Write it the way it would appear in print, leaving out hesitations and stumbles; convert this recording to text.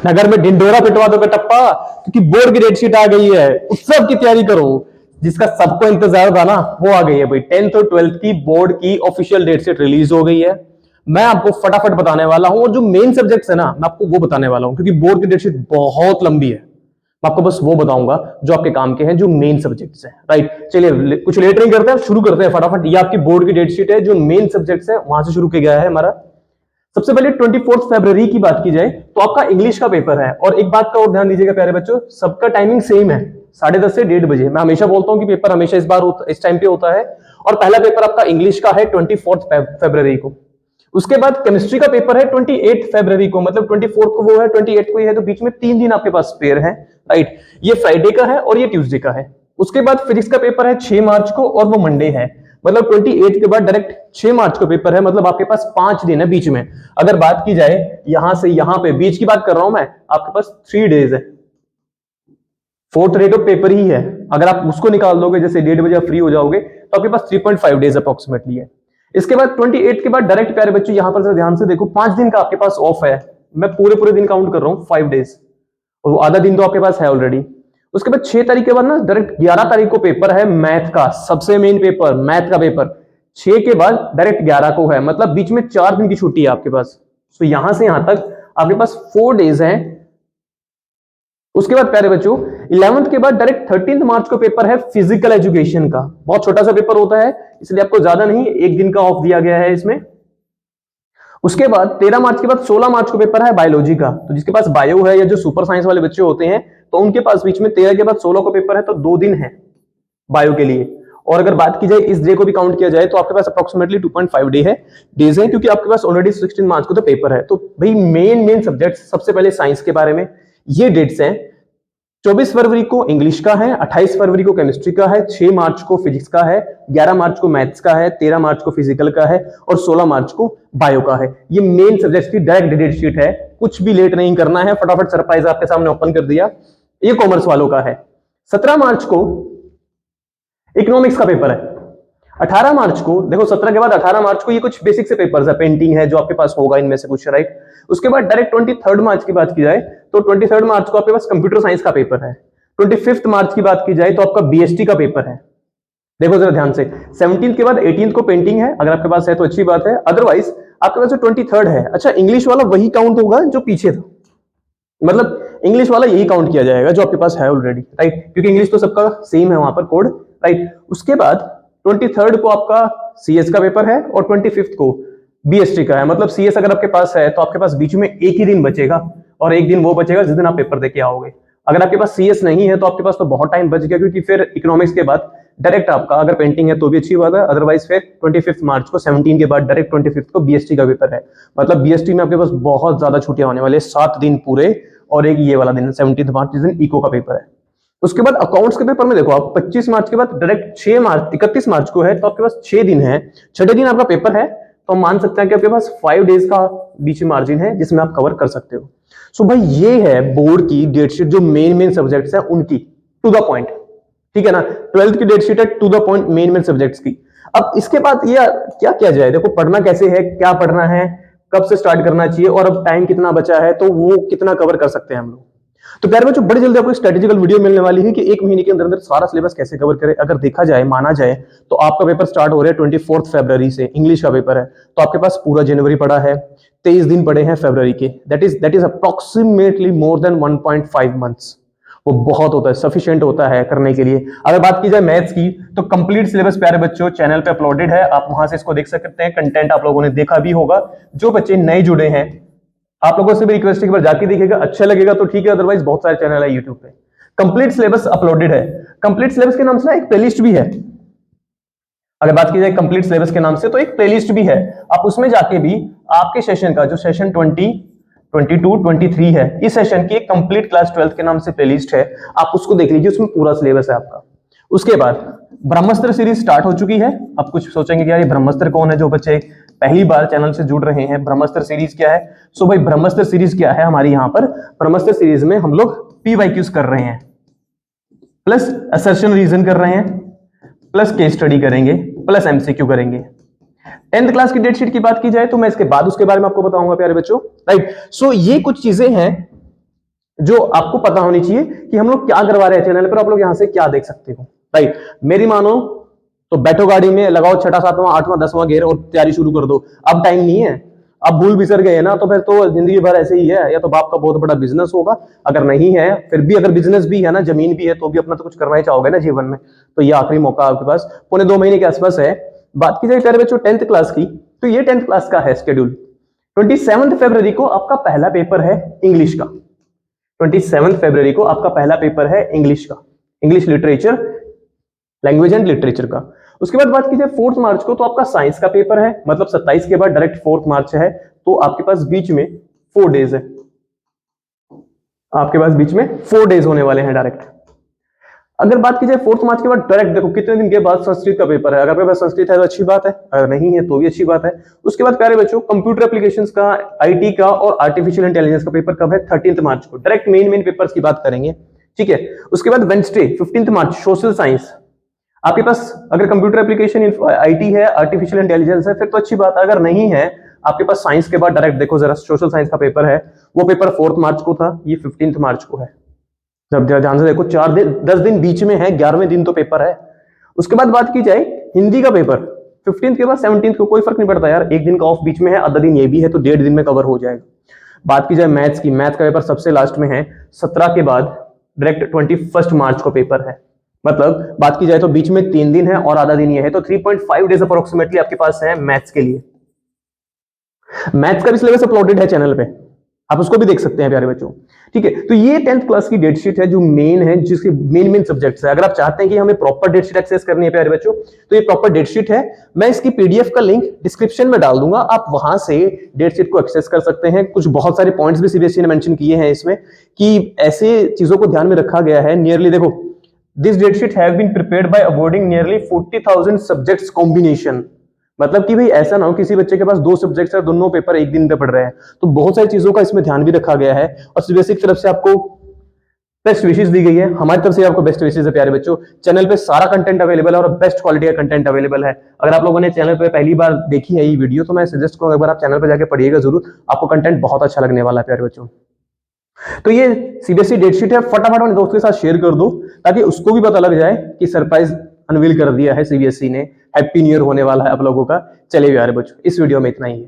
नगर में ढिंडोरा पिटवा दो टप्पा, क्योंकि बोर्ड की डेट शीट आ गई है। उत्सव की तैयारी करो, जिसका सबको इंतजार था ना, वो आ गई है भाई। 10th और 12th की बोर्ड की ऑफिशियल डेट शीट रिलीज हो गई है। मैं आपको फटाफट बताने वाला हूं, और जो मेन सब्जेक्ट्स है ना, मैं आपको वो बताने वाला हूं, क्योंकि बोर्ड की डेट शीट बहुत लंबी है। मैं आपको बस वो बताऊंगा जो आपके काम के हैं, जो मेन सब्जेक्ट्स हैं। राइट, चलिए कुछ लेट नहीं करते हैं, शुरू करते हैं फटाफट। ये आपकी बोर्ड की डेट शीट है, जो मेन सब्जेक्ट्स है वहां से शुरू किया गया है हमारा। सबसे पहले 24 फरवरी की बात की जाए तो आपका इंग्लिश का पेपर है। और एक बात का और ध्यान दीजिएगा प्यारे बच्चों, सबका टाइमिंग सेम है, 10:30 से 1:30 बजे। मैं हमेशा बोलता हूं कि पेपर हमेशा इस टाइम पे होता है। और पहला पेपर आपका इंग्लिश का है 24 फरवरी को। उसके बाद केमिस्ट्री का पेपर है 28 फरवरी को, मतलब 24 को वो है, 28 को ये है, तो बीच में 3 दिन आपके पास स्पेयर है। राइट, ये फ्राइडे का है और ये ट्यूसडे का है। उसके बाद फिजिक्स का पेपर है 6 मार्च को, और वो मंडे है। मतलब 28 के बाद डायरेक्ट 6 मार्च को पेपर है, मतलब आपके पास 5 दिन है बीच में। अगर बात की जाए यहां से यहां पे, बीच की बात कर रहा हूं मैं, आपके पास 3 डेज है। 4th डे तो पेपर ही है। अगर आप उसको निकाल दोगे, जैसे 1:30 बजे आप फ्री हो जाओगे, तो आपके पास 3.5 डेज अप्रोक्सीमेटली है। इसके बाद 28 के बाद डायरेक्ट प्यारे बच्चों यहां पर ध्यान से देखो, 5 दिन का आपके पास ऑफ है। मैं पूरे दिन काउंट कर रहा हूं, 5 डेज, और वो आधा दिन तो आपके पास है ऑलरेडी। उसके बाद 6 तारीख के बाद ना डायरेक्ट 11 तारीख को पेपर है मैथ का, सबसे मेन पेपर मैथ का पेपर। 6 के बाद डायरेक्ट 11 को है, मतलब बीच में 4 दिन की छुट्टी है आपके पास। तो यहां से यहां तक आपके पास 4 डेज हैं। उसके बाद प्यारे बच्चों 11th के बाद डायरेक्ट 13 मार्च को पेपर है फिजिकल एजुकेशन का। बहुत छोटा सा पेपर होता है, इसलिए आपको ज्यादा नहीं, 1 दिन का ऑफ दिया गया है इसमें। उसके बाद 13 मार्च के बाद 16 मार्च को पेपर है बायोलॉजी का। तो जिसके पास बायो है या जो सुपर साइंस वाले बच्चे होते हैं, तो उनके पास बीच में 13 के बाद 16 को पेपर है, तो 2 दिन है बायो के लिए। और अगर बात की जाए इस डे को भी काउंट किया जाए, तो आपके पास अप्रोक्सीमेटली 2.5 डे है, डेज है, क्योंकि आपके पास ऑलरेडी 16 मार्च को तो पेपर है। तो भाई मेन सब्जेक्ट, सबसे पहले साइंस के बारे में ये डेट्स हैं। 24 फरवरी को इंग्लिश का है, 28 फरवरी को केमिस्ट्री का है, 6 मार्च को फिजिक्स का है, 11 मार्च को मैथ्स का है, 13 मार्च को फिजिकल का है, और 16 मार्च को बायो का है। ये मेन सब्जेक्ट की डायरेक्ट डेट शीट है, कुछ भी लेट नहीं करना है, फटाफट सरप्राइज आपके सामने ओपन कर दिया। ये कॉमर्स वालों का है। 17 मार्च को इकोनॉमिक्स का पेपर है। 18 मार्च को देखो, 17 के बाद 18 मार्च को ये कुछ बेसिक से पेपर्स है, पेंटिंग है जो आपके पास होगा इनमें से कुछ। राइट, उसके बाद डायरेक्ट 23 मार्च की बात की जाए तो 23 मार्च को आपके पास कंप्यूटर साइंस का पेपर है। 25 मार्च की बात की जाए तो आपका बीएसटी का पेपर है। देखो जरा ध्यान से, 17 के बाद 18 को पेंटिंग है, अगर आपके पास है तो अच्छी बात है, अदरवाइज आपके पास जो 23 है। अच्छा, इंग्लिश वाला वही काउंट होगा जो पीछे था, मतलब इंग्लिश वाला यही काउंट किया जाएगा जो आपके पास है ऑलरेडी। राइट, क्योंकि इंग्लिश तो सबका सेम है वहां पर कोड। राइट, उसके बाद 23 को आपका सीएस का पेपर है, और 25 को बीएसटी का है। मतलब सीएस अगर आपके पास है तो आपके पास बीच में एक ही दिन बचेगा, और एक दिन वो बचेगा जिस दिन आप पेपर देके आओगे। अगर आपके पास सीएस नहीं है तो आपके पास तो बहुत टाइम बच गया, क्योंकि फिर इकोनॉमिक्स के बाद डायरेक्ट आपका, अगर पेंटिंग है तो भी अच्छी बात है, अदरवाइज फिर 25 मार्च को 17 के बाद डायरेक्ट 25 को बीएसटी का पेपर है। मतलब बीएसटी में आपके पास बहुत ज्यादा छुट्टियां होने वाली है, 7 दिन पूरे, और एक ये वाला दिन 17 मार्च जिस दिन इको का पेपर है। उसके बाद अकाउंट्स के पेपर में देखो आप 25 मार्च के बाद डायरेक्ट 31 मार्च को है, तो आपके पास 6 दिन है। 6 दिन आपका पेपर है, तो हम मान सकते हैं कि आपके पास 5 डेज का बीच में मार्जिन है, जिसमें आप कवर कर सकते हो। सो भाई ये है बोर्ड की डेट शीट, जो मेन सब्जेक्ट्स है उनकी, टू द पॉइंट। ठीक है ना, 12th की डेट शीट है to the point, main subjects की। अब इसके बाद ये क्या किया जाए, देखो पढ़ना कैसे है, क्या पढ़ना है, कब से स्टार्ट करना चाहिए, और अब टाइम कितना बचा है, तो वो कितना कवर कर सकते हैं हम लोग। तो प्यारे बच्चों, बड़ी जल्दी आपको स्ट्रेटेजिकल वीडियो मिलने वाली है कि 1 महीने के अंदर अंदर सारा सिलेबस कैसे कवर करें। अगर देखा जाए, माना जाए, तो आपका पेपर स्टार्ट हो रहा है 24 फरवरी से, इंग्लिश का पेपर है, तो आपके पास पूरा जनवरी पड़ा है, 23 दिन पड़े हैं फरवरी के। That is approximately more than 1.5 months. वो बहुत होता है, सफिशिएंट होता है करने के लिए। अगर बात की जाए मैथ्स की, तो कंप्लीट सिलेबस प्यारे बच्चों चैनल पे अपलोडेड है, आप वहां से इसको देख सकते हैं। कंटेंट आप लोगों ने देखा भी होगा। जो बच्चे नए जुड़े हैं, आप लोगों से भी रिक्वेस्ट है कि बार जाके देखिएगा, अच्छा लगेगा तो ठीक है, अदरवाइज बहुत सारे चैनल है यूट्यूब पे। कंप्लीट सिलेबस अपलोडेड है। कंप्लीट सिलेबस के नाम से ना एक प्लेलिस्ट भी है। अगर बात की जाए कंप्लीट सिलेबस के नाम से, तो एक प्लेलिस्ट भी है, आप उसमें जाके भी आपके सेशन का, जो सेशन 20, 22, 23 है, इस सेशन की एक कंप्लीट क्लास 12 के नाम से प्लेलिस्ट है, आप उसको देख लीजिए, उसमें पूरा सिलेबस है आपका। उसके बाद ब्रह्मास्त्र सीरीज स्टार्ट हो चुकी है। अब कुछ सोचेंगे कि यार ये ब्रह्मास्त्र कौन है, जो बच्चे पहली बार चैनल से जुड़ रहे हैं, ब्रह्मास्त्र सीरीज क्या है। सो भाई ब्रह्मास्त्र सीरीज क्या है, हमारी यहाँ पर ब्रह्मास्त्र सीरीज में हम लोग पीवाईक्यूज कर रहे हैं, प्लस असर्शन रीजन कर रहे हैं, प्लस केस स्टडी करेंगे, प्लस एमसीक्यू करेंगे। 10th क्लास की डेट शीट की बात की जाए तो मैं इसके बाद उसके बारे में आपको बताऊंगा प्यारे बच्चों। राइट, सो ये कुछ चीजें हैं जो आपको पता होनी चाहिए कि हम लोग क्या करवा रहे हैं चैनल पर, आप लोग यहां से क्या देख सकते हो। राइट, मेरी मानो तो बैठो गाड़ी में, लगाओ छठा सातवां आठवां 10वां गियर और तैयारी शुरू कर दो। अब टाइम नहीं है, अब भूल बिसर गए ना तो फिर तो जिंदगी भर ऐसे ही है, या तो बाप का बहुत बड़ा बिजनेस होगा, अगर नहीं है फिर भी, अगर बिजनेस भी है ना, जमीन भी है, तो भी अपना तो कुछ करना ही चाहोगे ना जीवन में। तो ये आखिरी मौका आपके पास, पौने 2 महीने के आसपास है। बात की जाए प्यारे बच्चों 10th क्लास की, तो ये 10th क्लास का है शेड्यूल। 27 फरवरी को आपका पहला पेपर है इंग्लिश का। 27 फरवरी को आपका पहला पेपर है इंग्लिश का, English literature, language and literature का। उसके बाद बात की जाए 4 मार्च को, तो आपका साइंस का पेपर है, मतलब 27 के बाद डायरेक्ट 4 मार्च है, तो आपके पास बीच में 4 डेज है, आपके पास बीच में 4 डेज होने वाले हैं डायरेक्ट। अगर बात की जाए 4 मार्च के बाद डायरेक्ट देखो कितने दिन के बाद संस्कृत का पेपर है, अगर आपके पास संस्कृत है तो अच्छी बात है, अगर नहीं है तो भी अच्छी बात है। उसके बाद प्यारे बच्चों कंप्यूटर एप्लीकेशंस का, आईटी का और आर्टिफिशियल इंटेलिजेंस का पेपर कब है, 13 मार्च को। डायरेक्ट मेन पेपर्स की बात करेंगे, ठीक है। उसके बाद वेडनेसडे 15 मार्च सोशल साइंस। आपके पास अगर कंप्यूटर एप्लीकेशन, आईटी है, आर्टिफिशियल इंटेलिजेंस है, फिर तो अच्छी बात है। अगर नहीं है आपके पास साइंस के बाद डायरेक्ट देखो जरा सोशल साइंस का पेपर है, वो पेपर 4 मार्च को था, ये 15 मार्च को है। जब ध्यान से देखो 4 दिन 10 दिन बीच में है, 11वें दिन तो पेपर है। उसके बाद बात की जाए हिंदी का पेपर 15 के बाद 17 को, कोई फर्क नहीं पड़ता यार, एक दिन का ऑफ बीच में है, आधा दिन ये भी है, तो 1.5 दिन में कवर हो जाएगा। बात की जाए मैथ्स की, मैथ का पेपर सबसे लास्ट में है, 17 के बाद डायरेक्ट 21 मार्च को पेपर है। मतलब बात की जाए तो बीच में 3 दिन है और आधा दिन ये है, तो 3.5 डेज अप्रोक्सीमेटली आपके पास है मैथ्स के लिए। मैथ्स का भी सिलेबस अपलोडेड है चैनल पे, आप उसको भी देख सकते हैं प्यारे बच्चों, ठीक है। तो ये 10th क्लास की डेट शीट है जो मेन है, जिसके मेन सब्जेक्ट्स है। अगर आप चाहते हैं कि हमें प्रॉपर डेट शीट एक्सेस करनी है प्यारे बच्चों, तो ये प्रॉपर डेट शीट है। मैं इसकी पीडीएफ का लिंक डिस्क्रिप्शन में डाल दूंगा, आप वहां से डेट शीट को एक्सेस कर सकते हैं। कुछ बहुत सारे पॉइंट्स भी सीबीएसई ने मेंशन किए हैं इसमें, कि ऐसे चीजों को ध्यान में रखा गया है। नियरली देखो, this date sheet have been prepared by avoiding nearly 40,000 subjects combination. मतलब कि भाई ऐसा ना हो किसी बच्चे के पास 2 सब्जेक्ट्स है, दोनों पेपर एक दिन पे पढ़ रहे हैं, तो बहुत सारी चीजों का इसमें ध्यान भी रखा गया है। और सीबीएसई की तरफ से आपको बेस्ट विशेष दी गई है, हमारी तरफ से आपको बेस्ट विशेष है प्यारे बच्चों। चैनल पे सारा कंटेंट अवेलेबल है और बेस्ट क्वालिटी का कंटेंट अवेलेबल है। अगर आप लोगों ने चैनल पे पहली बार देखी है ये वीडियो, तो मैं सजेस्ट करूंगा एक बार आप चैनल पे जाके पढ़िएगा जरूर, आपको कंटेंट बहुत अच्छा लगने वाला है प्यारे बच्चों। तो ये सीबीएसई डेट शीट है, फटाफट अपने दोस्त के साथ शेयर कर दो ताकि उसको भी पता लग जाए कि सरप्राइज अनवील कर दिया है सीबीएसई ने, हैप्पी न्यू ईयर होने वाला है आप लोगों का। चलिए यार बच्चों, इस वीडियो में इतना ही है।